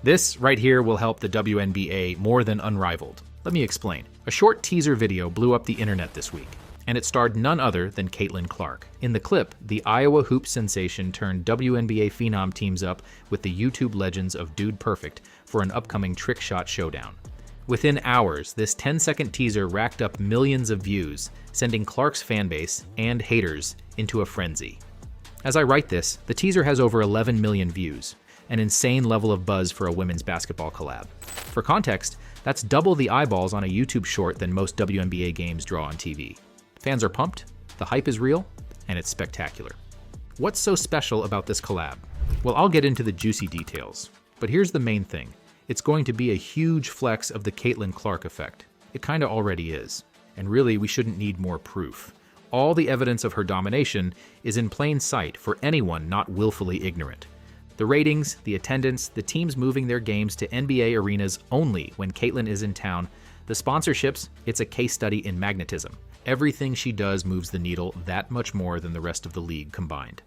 This right here will help the WNBA more than Unrivaled. Let me explain. A short teaser video blew up the internet this week, and it starred none other than Caitlin Clark. In the clip, the Iowa hoop sensation turned WNBA phenom teams up with the YouTube legends of Dude Perfect for an upcoming trick shot showdown. Within hours, this 10-second teaser racked up millions of views, sending Clark's fanbase and haters into a frenzy. As I write this, the teaser has over 11 million views, an insane level of buzz for a women's basketball collab. For context, that's double the eyeballs on a YouTube short than most WNBA games draw on TV. Fans are pumped, the hype is real, and it's spectacular. What's so special about this collab? Well, I'll get into the juicy details, but here's the main thing. It's going to be a huge flex of the Caitlin Clark effect. It kinda already is. And really, we shouldn't need more proof. All the evidence of her domination is in plain sight for anyone not willfully ignorant. The ratings, the attendance, the teams moving their games to NBA arenas only when Caitlin is in town, the sponsorships, it's a case study in magnetism. Everything she does moves the needle that much more than the rest of the league combined.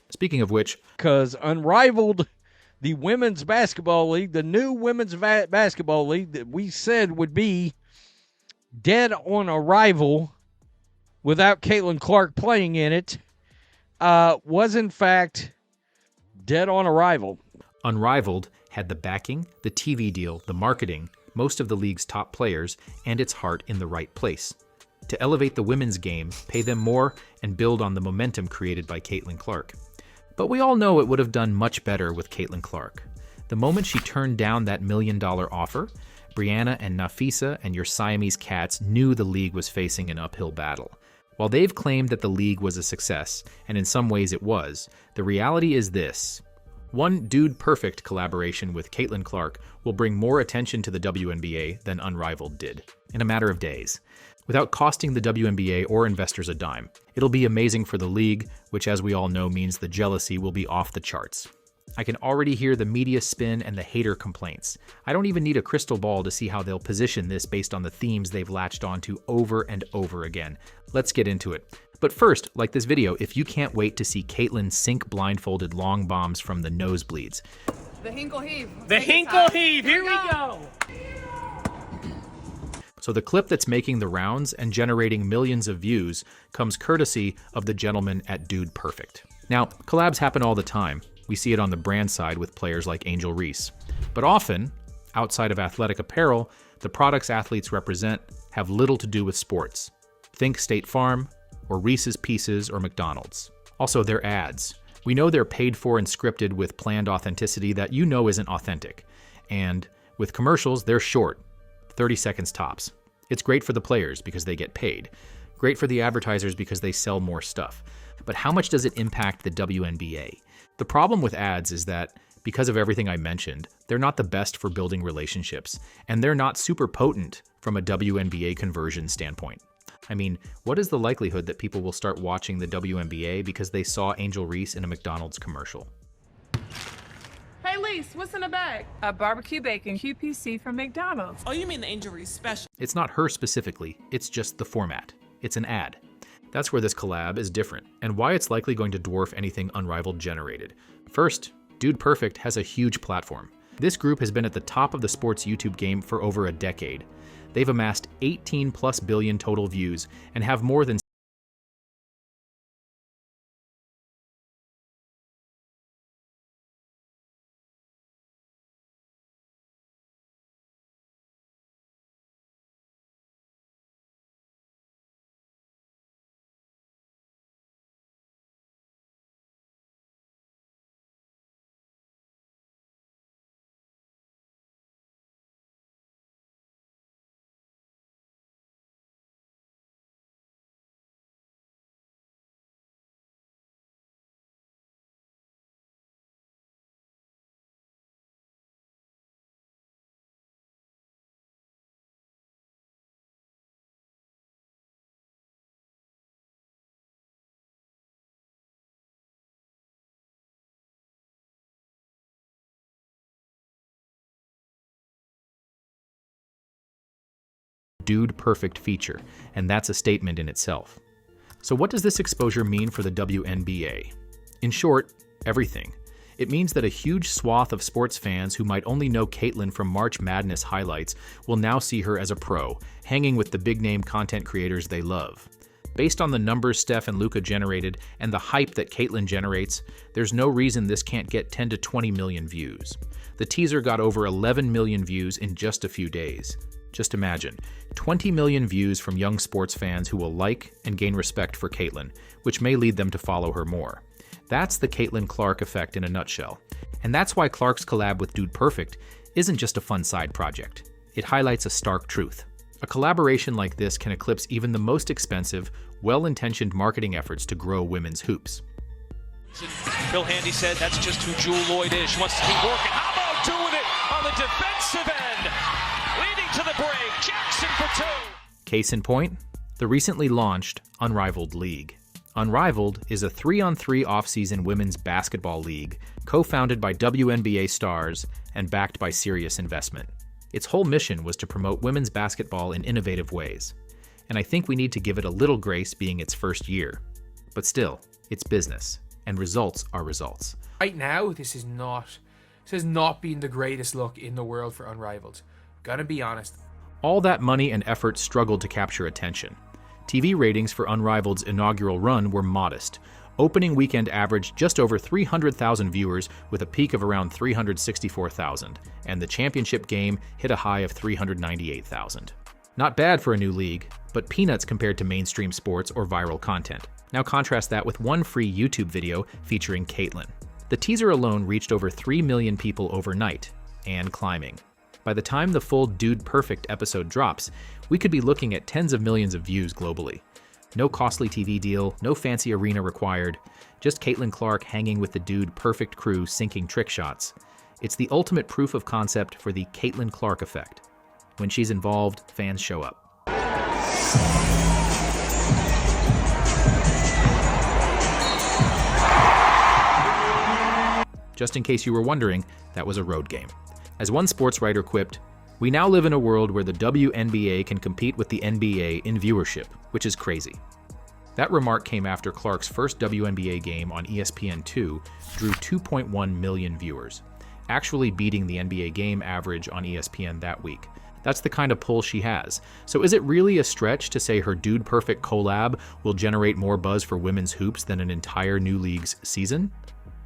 Speaking of which, because Unrivaled, the women's basketball league, the new women's basketball league that we said would be dead on arrival without Caitlin Clark playing in it, was in fact dead on arrival. Unrivaled had the backing, the TV deal, the marketing, most of the league's top players, and its heart in the right place. To elevate the women's game, pay them more, and build on the momentum created by Caitlin Clark. But we all know it would have done much better with Caitlin Clark. The moment she turned down that $1 million offer, Brianna and Nafisa and your Siamese cats knew the league was facing an uphill battle. While they've claimed that the league was a success, and in some ways it was, the reality is this. One Dude Perfect collaboration with Caitlin Clark will bring more attention to the WNBA than Unrivaled did, in a matter of days, without costing the WNBA or investors a dime. It'll be amazing for the league, which as we all know means the jealousy will be off the charts. I can already hear the media spin and the hater complaints. I don't even need a crystal ball to see how they'll position this based on the themes they've latched onto over and over again. Let's get into it. But first, like this video, if you can't wait to see Caitlin sink blindfolded long bombs from the nosebleeds. The Hinkle Heave. The Hinkle Heave, here we go. So the clip that's making the rounds and generating millions of views comes courtesy of the gentleman at Dude Perfect. Now, collabs happen all the time. We see it on the brand side with players like Angel Reese. But often, outside of athletic apparel, the products athletes represent have little to do with sports. Think State Farm, or Reese's Pieces, or McDonald's. Also, their ads. We know they're paid for and scripted with planned authenticity that you know isn't authentic. And with commercials, they're short, 30 seconds tops. It's great for the players because they get paid. Great for the advertisers because they sell more stuff. But how much does it impact the WNBA? The problem with ads is that, because of everything I mentioned, they're not the best for building relationships, and they're not super potent from a WNBA conversion standpoint. I mean, what is the likelihood that people will start watching the WNBA because they saw Angel Reese in a McDonald's commercial? Hey, Lise, what's in the bag? A barbecue bacon QPC from McDonald's. Oh, you mean the Angel Reese special? It's not her specifically, it's just the format. It's an ad. That's where this collab is different, and why it's likely going to dwarf anything Unrivaled generated. First, Dude Perfect has a huge platform. This group has been at the top of the sports YouTube game for over a decade. They've amassed 18+ billion total views and have more than Dude Perfect feature, and that's a statement in itself. So what does this exposure mean for the WNBA? In short, everything. It means that a huge swath of sports fans who might only know Caitlyn from March Madness highlights will now see her as a pro, hanging with the big-name content creators they love. Based on the numbers Steph and Luka generated and the hype that Caitlyn generates, there's no reason this can't get 10 to 20 million views. The teaser got over 11 million views in just a few days. Just imagine, 20 million views from young sports fans who will like and gain respect for Caitlyn, which may lead them to follow her more. That's the Caitlyn Clark effect in a nutshell. And that's why Clark's collab with Dude Perfect isn't just a fun side project. It highlights a stark truth. A collaboration like this can eclipse even the most expensive, well-intentioned marketing efforts to grow women's hoops. Bill Handy said that's just who Jewel Lloyd is. She wants to keep working. How about doing it on the defensive end? Leading to the break. Jackson for two. Case in point, the recently launched Unrivaled League. Unrivaled is a 3-on-3 off-season women's basketball league co-founded by WNBA stars and backed by serious investment. Its whole mission was to promote women's basketball in innovative ways, and I think we need to give it a little grace being its first year. But still, it's business, and results are results. Right now, this has not been the greatest look in the world for Unrivaled. Gotta be honest. All that money and effort struggled to capture attention. TV ratings for Unrivaled's inaugural run were modest. Opening weekend averaged just over 300,000 viewers with a peak of around 364,000, and the championship game hit a high of 398,000. Not bad for a new league, but peanuts compared to mainstream sports or viral content. Now contrast that with one free YouTube video featuring Caitlyn. The teaser alone reached over 3 million people overnight, and climbing. By the time the full Dude Perfect episode drops, we could be looking at tens of millions of views globally. No costly TV deal, no fancy arena required, just Caitlyn Clark hanging with the Dude Perfect crew sinking trick shots. It's the ultimate proof of concept for the Caitlyn Clark effect. When she's involved, fans show up. Just in case you were wondering, that was a road game. As one sports writer quipped, "We now live in a world where the WNBA can compete with the NBA in viewership, which is crazy." That remark came after Clark's first WNBA game on ESPN2 drew 2.1 million viewers, actually beating the NBA game average on ESPN that week. That's the kind of pull she has. So is it really a stretch to say her Dude Perfect collab will generate more buzz for women's hoops than an entire new league's season?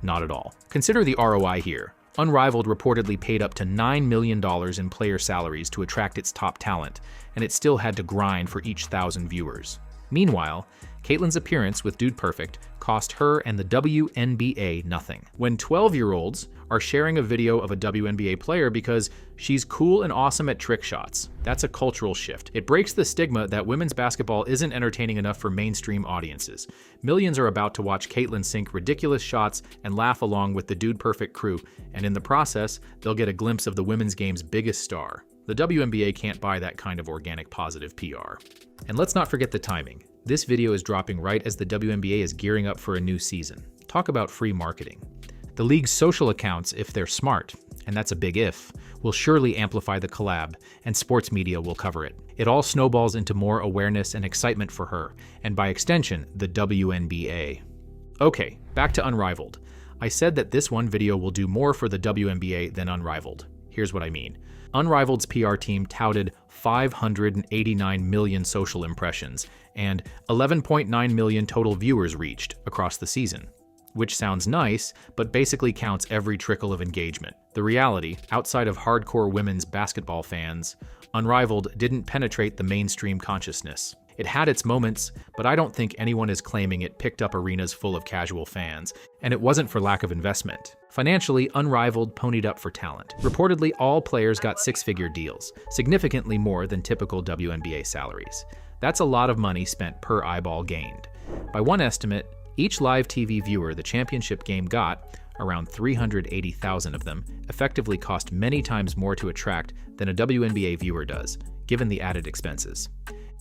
Not at all. Consider the ROI here. Unrivaled reportedly paid up to $9 million in player salaries to attract its top talent, and it still had to grind for each 1,000 viewers. Meanwhile, Caitlyn's appearance with Dude Perfect cost her and the WNBA nothing. When 12-year-olds are sharing a video of a WNBA player because she's cool and awesome at trick shots, that's a cultural shift. It breaks the stigma that women's basketball isn't entertaining enough for mainstream audiences. Millions are about to watch Caitlyn sink ridiculous shots and laugh along with the Dude Perfect crew, and in the process, they'll get a glimpse of the women's game's biggest star. The WNBA can't buy that kind of organic positive PR. And let's not forget the timing. This video is dropping right as the WNBA is gearing up for a new season. Talk about free marketing. The league's social accounts, if they're smart, and that's a big if, will surely amplify the collab, and sports media will cover it. It all snowballs into more awareness and excitement for her, and by extension, the WNBA. Okay, back to Unrivaled. I said that this one video will do more for the WNBA than Unrivaled. Here's what I mean. Unrivaled's PR team touted 589 million social impressions and 11.9 million total viewers reached across the season. Which sounds nice, but basically counts every trickle of engagement. The reality, outside of hardcore women's basketball fans, Unrivaled didn't penetrate the mainstream consciousness. It had its moments, but I don't think anyone is claiming it picked up arenas full of casual fans, and it wasn't for lack of investment. Financially, Unrivaled ponied up for talent. Reportedly, all players got six-figure deals, significantly more than typical WNBA salaries. That's a lot of money spent per eyeball gained. By one estimate, each live TV viewer the championship game got, around 380,000 of them, effectively cost many times more to attract than a WNBA viewer does, given the added expenses.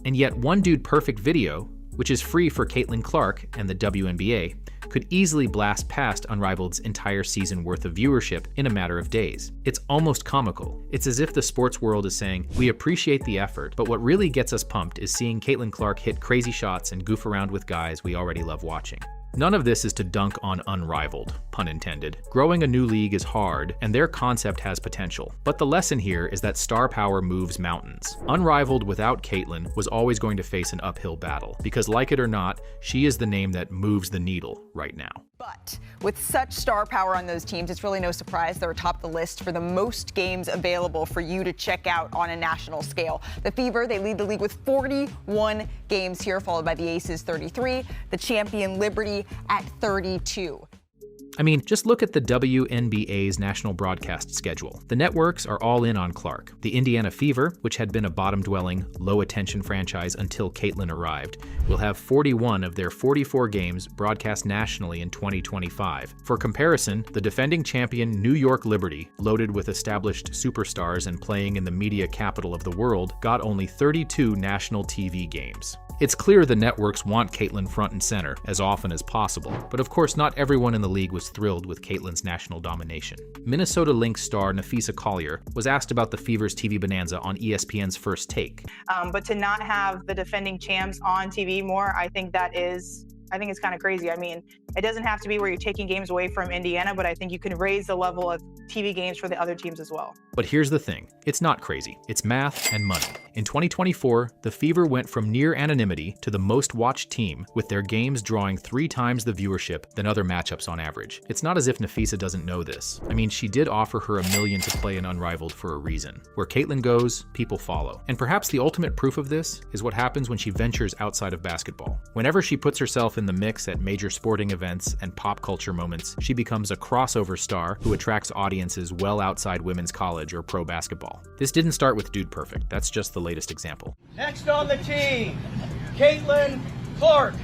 And yet one Dude Perfect video, which is free for Caitlyn Clark and the WNBA, could easily blast past Unrivaled's entire season worth of viewership in a matter of days. It's almost comical. It's as if the sports world is saying, we appreciate the effort, but what really gets us pumped is seeing Caitlyn Clark hit crazy shots and goof around with guys we already love watching. None of this is to dunk on Unrivaled, pun intended. Growing a new league is hard, and their concept has potential. But the lesson here is that star power moves mountains. Unrivaled without Caitlyn was always going to face an uphill battle, because like it or not, she is the name that moves the needle right now. But with such star power on those teams, it's really no surprise they're atop the list for the most games available for you to check out on a national scale. The Fever, they lead the league with 41 games here, followed by the Aces 33, the champion Liberty at 32. I mean, just look at the WNBA's national broadcast schedule. The networks are all in on Clark. The Indiana Fever, which had been a bottom-dwelling, low-attention franchise until Caitlyn arrived, will have 41 of their 44 games broadcast nationally in 2025. For comparison, the defending champion New York Liberty, loaded with established superstars and playing in the media capital of the world, got only 32 national TV games. It's clear the networks want Caitlyn front and center as often as possible, but of course not everyone in the league was thrilled with Caitlyn's national domination. Minnesota Lynx star Nafisa Collier was asked about the Fever's TV bonanza on ESPN's First Take. But to not have the defending champs on TV more, I think it's kind of crazy. I mean, it doesn't have to be where you're taking games away from Indiana, but I think you can raise the level of TV games for the other teams as well. But here's the thing, it's not crazy. It's math and money. In 2024, the Fever went from near anonymity to the most watched team, with their games drawing 3 times the viewership than other matchups on average. It's not as if Nafisa doesn't know this. I mean, she did offer her $1 million to play in Unrivaled for a reason. Where Caitlyn goes, people follow. And perhaps the ultimate proof of this is what happens when she ventures outside of basketball. Whenever she puts herself in the mix at major sporting events and pop culture moments, she becomes a crossover star who attracts audiences well outside women's college or pro basketball. This didn't start with Dude Perfect, that's just the latest example. Next on the team, Caitlyn Clark.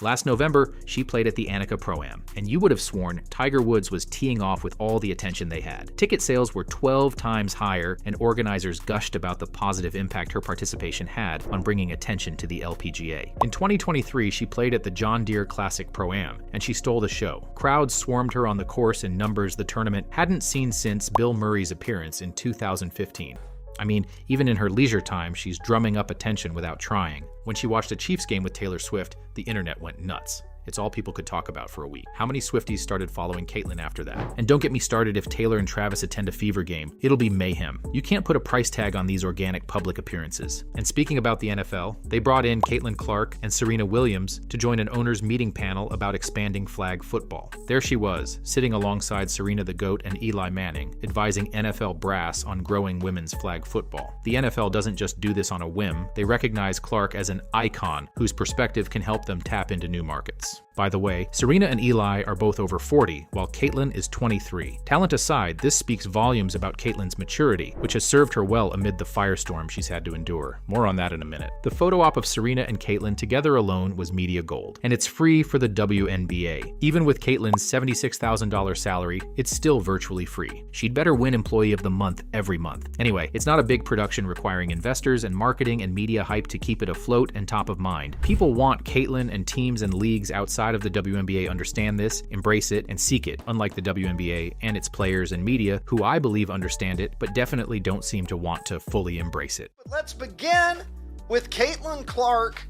Last November, she played at the Annika Pro-Am, and you would have sworn Tiger Woods was teeing off with all the attention they had. Ticket sales were 12 times higher, and organizers gushed about the positive impact her participation had on bringing attention to the LPGA. In 2023, she played at the John Deere Classic Pro-Am, and she stole the show. Crowds swarmed her on the course in numbers the tournament hadn't seen since Bill Murray's appearance in 2015. I mean, even in her leisure time, she's drumming up attention without trying. When she watched a Chiefs game with Taylor Swift, the internet went nuts. It's all people could talk about for a week. How many Swifties started following Caitlyn after that? And don't get me started if Taylor and Travis attend a Fever game. It'll be mayhem. You can't put a price tag on these organic public appearances. And speaking about the NFL, they brought in Caitlyn Clark and Serena Williams to join an owners meeting panel about expanding flag football. There she was, sitting alongside Serena the GOAT and Eli Manning, advising NFL brass on growing women's flag football. The NFL doesn't just do this on a whim. They recognize Clark as an icon whose perspective can help them tap into new markets. By the way, Serena and Eli are both over 40, while Caitlyn is 23. Talent aside, this speaks volumes about Caitlyn's maturity, which has served her well amid the firestorm she's had to endure. More on that in a minute. The photo op of Serena and Caitlyn together alone was media gold, and it's free for the WNBA. Even with Caitlyn's $76,000 salary, it's still virtually free. She'd better win Employee of the Month every month. Anyway, it's not a big production requiring investors and marketing and media hype to keep it afloat and top of mind. People want Caitlyn, and teams and leagues outside of the WNBA understand this, embrace it, and seek it, unlike the WNBA and its players and media, who I believe understand it, but definitely don't seem to want to fully embrace it. Let's begin with Caitlyn Clark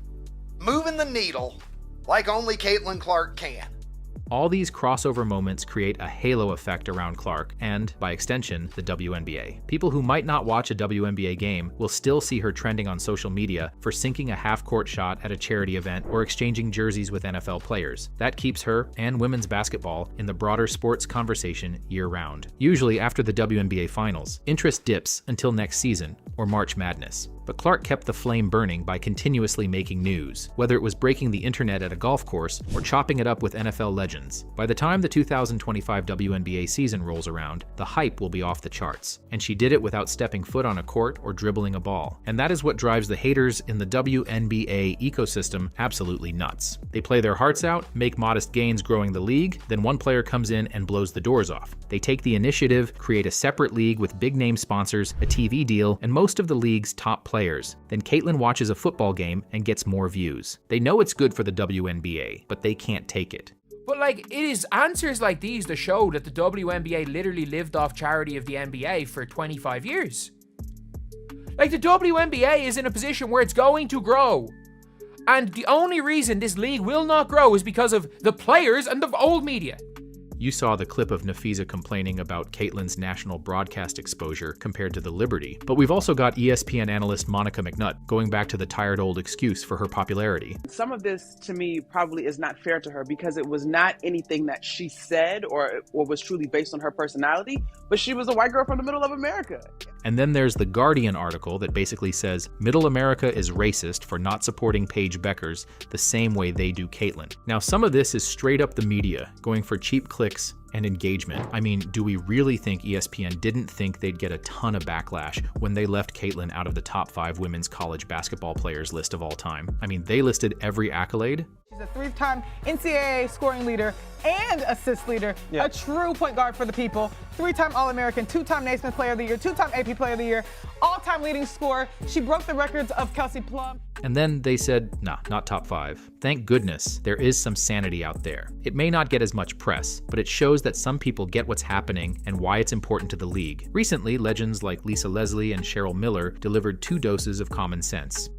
moving the needle like only Caitlyn Clark can. All these crossover moments create a halo effect around Clark and, by extension, the WNBA. People who might not watch a WNBA game will still see her trending on social media for sinking a half-court shot at a charity event or exchanging jerseys with NFL players. That keeps her and women's basketball in the broader sports conversation year-round. Usually after the WNBA finals, interest dips until next season or March Madness. But Clark kept the flame burning by continuously making news, whether it was breaking the internet at a golf course or chopping it up with NFL legends. By the time the 2025 WNBA season rolls around, the hype will be off the charts, and she did it without stepping foot on a court or dribbling a ball. And that is what drives the haters in the WNBA ecosystem absolutely nuts. They play their hearts out, make modest gains growing the league, then one player comes in and blows the doors off. They take the initiative, create a separate league with big name sponsors, a TV deal, and most of the league's top players. Then Caitlyn watches a football game and gets more views. They know it's good for the WNBA, but they can't take it. But it is answers like these that show that the WNBA literally lived off charity of the NBA for 25 years. Like, the WNBA is in a position where it's going to grow. And the only reason this league will not grow is because of the players and the old media. You saw the clip of Nafisa complaining about Caitlyn's national broadcast exposure compared to the Liberty, but we've also got ESPN analyst Monica McNutt going back to the tired old excuse for her popularity. Some of this, to me, probably is not fair to her because it was not anything that she said or was truly based on her personality, but she was a white girl from the middle of America. And then there's the Guardian article that basically says Middle America is racist for not supporting Paige Beckers the same way they do Caitlyn. Now, some of this is straight up the media, going for cheap clicks and engagement. I mean, do we really think ESPN didn't think they'd get a ton of backlash when they left Caitlyn out of the top 5 women's college basketball players list of all time? I mean, they listed every accolade. She's a 3-time NCAA scoring leader and assist leader, a true point guard for the people, 3-time All-American, 2-time Naismith Player of the Year, 2-time AP Player of the Year, all-time leading scorer. She broke the records of Kelsey Plum. And then they said, nah, not top 5. Thank goodness there is some sanity out there. It may not get as much press, but it shows that some people get what's happening and why it's important to the league. Recently, legends like Lisa Leslie and Cheryl Miller delivered 2 doses of common sense.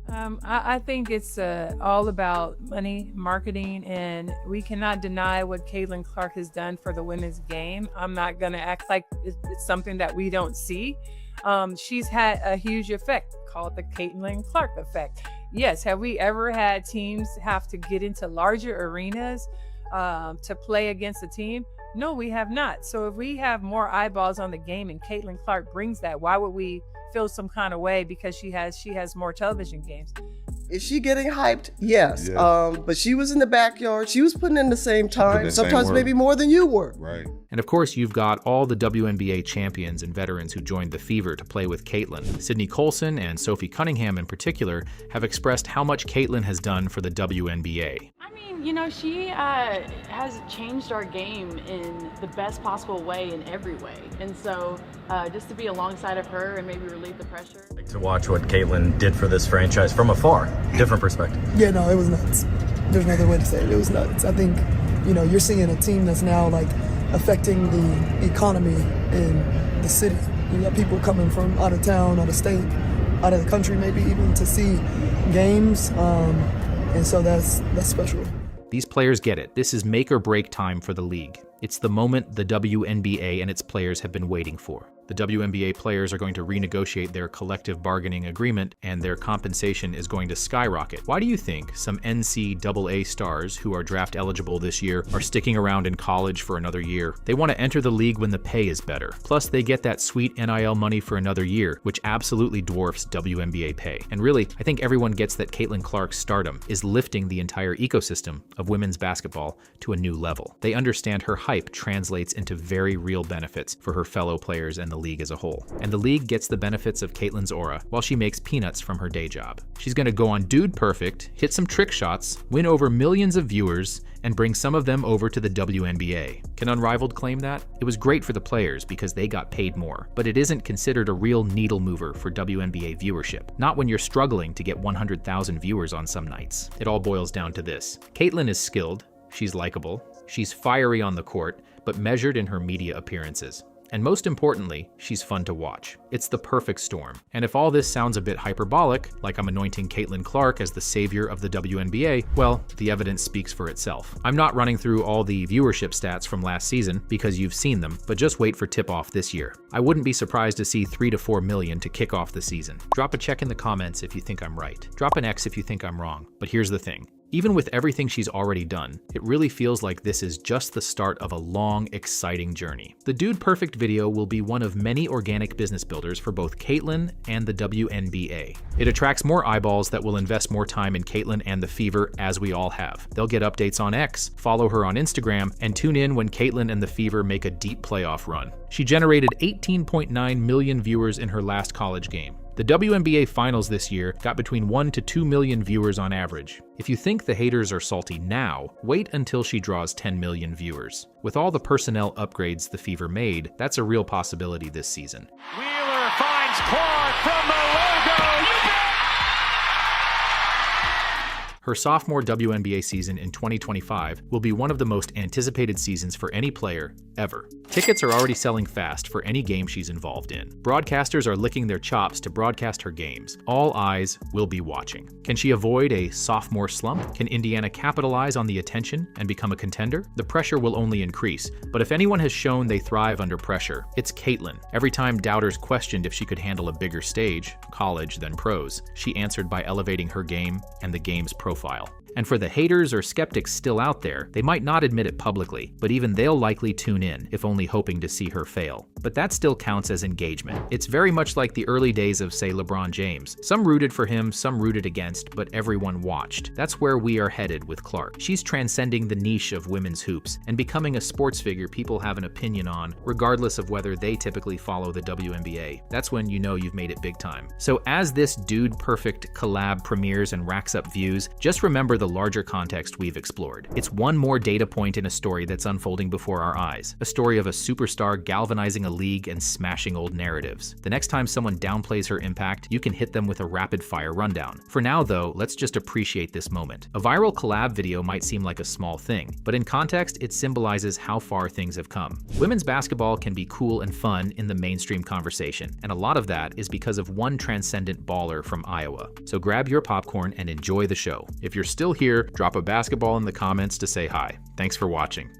I think it's all about money, marketing, and we cannot deny what Caitlin Clark has done for the women's game. I'm not going to act like it's something that we don't see. She's had a huge effect, call it the Caitlin Clark effect. Yes, have we ever had teams have to get into larger arenas to play against a team? No, we have not. So if we have more eyeballs on the game and Caitlin Clark brings that, why would we feel some kind of way because she has more television games? Is she getting hyped? Yes. But she was in the backyard. She was putting in the same time, sometimes maybe more than you were. Right. And of course, you've got all the WNBA champions and veterans who joined the Fever to play with Caitlyn. Sydney Colson and Sophie Cunningham in particular have expressed how much Caitlyn has done for the WNBA. I mean, you know, she has changed our game in the best possible way in every way. And so just to be alongside of her and maybe relieve the pressure. To watch what Caitlyn did for this franchise from afar, different perspective. Yeah, no, it was nuts. There's no other way to say it. It was nuts. I think, you know, you're seeing a team that's now like affecting the economy in the city. You got people coming from out of town, out of state, out of the country, maybe even to see games. And so that's special. These players get it. This is make or break time for the league. It's the moment the WNBA and its players have been waiting for. The WNBA players are going to renegotiate their collective bargaining agreement, and their compensation is going to skyrocket. Why do you think some NCAA stars who are draft eligible this year are sticking around in college for another year? They want to enter the league when the pay is better. Plus, they get that sweet NIL money for another year, which absolutely dwarfs WNBA pay. And really, I think everyone gets that Caitlin Clark's stardom is lifting the entire ecosystem of women's basketball to a new level. They understand her hype translates into very real benefits for her fellow players and the league as a whole. And the league gets the benefits of Caitlyn's aura while she makes peanuts from her day job. She's going to go on Dude Perfect, hit some trick shots, win over millions of viewers, and bring some of them over to the WNBA. Can Unrivaled claim that? It was great for the players because they got paid more, but it isn't considered a real needle mover for WNBA viewership. Not when you're struggling to get 100,000 viewers on some nights. It all boils down to this. Caitlyn is skilled, she's likable, she's fiery on the court, but measured in her media appearances. And most importantly, she's fun to watch. It's the perfect storm. And if all this sounds a bit hyperbolic, like I'm anointing Caitlin Clark as the savior of the WNBA, well, the evidence speaks for itself. I'm not running through all the viewership stats from last season because you've seen them, but just wait for tip-off this year. I wouldn't be surprised to see 3 to 4 million to kick off the season. Drop a check in the comments if you think I'm right. Drop an X if you think I'm wrong. But here's the thing. Even with everything she's already done, it really feels like this is just the start of a long, exciting journey. The Dude Perfect video will be one of many organic business builders for both Caitlyn and the WNBA. It attracts more eyeballs that will invest more time in Caitlyn and the Fever, as we all have. They'll get updates on X, follow her on Instagram, and tune in when Caitlyn and the Fever make a deep playoff run. She generated 18.9 million viewers in her last college game. The WNBA Finals this year got between 1 to 2 million viewers on average. If you think the haters are salty now, wait until she draws 10 million viewers. With all the personnel upgrades the Fever made, that's a real possibility this season. Wheeler finds Clark from the logo. Her sophomore WNBA season in 2025 will be one of the most anticipated seasons for any player ever. Tickets are already selling fast for any game she's involved in. Broadcasters are licking their chops to broadcast her games. All eyes will be watching. Can she avoid a sophomore slump? Can Indiana capitalize on the attention and become a contender? The pressure will only increase, but if anyone has shown they thrive under pressure, it's Caitlin. Every time doubters questioned if she could handle a bigger stage, college than pros, she answered by elevating her game and the game's profile. And for the haters or skeptics still out there, they might not admit it publicly, but even they'll likely tune in, if only hoping to see her fail. But that still counts as engagement. It's very much like the early days of, say, LeBron James. Some rooted for him, some rooted against, but everyone watched. That's where we are headed with Clark. She's transcending the niche of women's hoops and becoming a sports figure people have an opinion on, regardless of whether they typically follow the WNBA. That's when you know you've made it big time. So as this dude-perfect collab premieres and racks up views, just remember the larger context we've explored. It's one more data point in a story that's unfolding before our eyes. A story of a superstar galvanizing a league and smashing old narratives. The next time someone downplays her impact, you can hit them with a rapid-fire rundown. For now, though, let's just appreciate this moment. A viral collab video might seem like a small thing, but in context, it symbolizes how far things have come. Women's basketball can be cool and fun in the mainstream conversation, and a lot of that is because of one transcendent baller from Iowa. So grab your popcorn and enjoy the show. If you're still here, drop a basketball in the comments to say hi. Thanks for watching.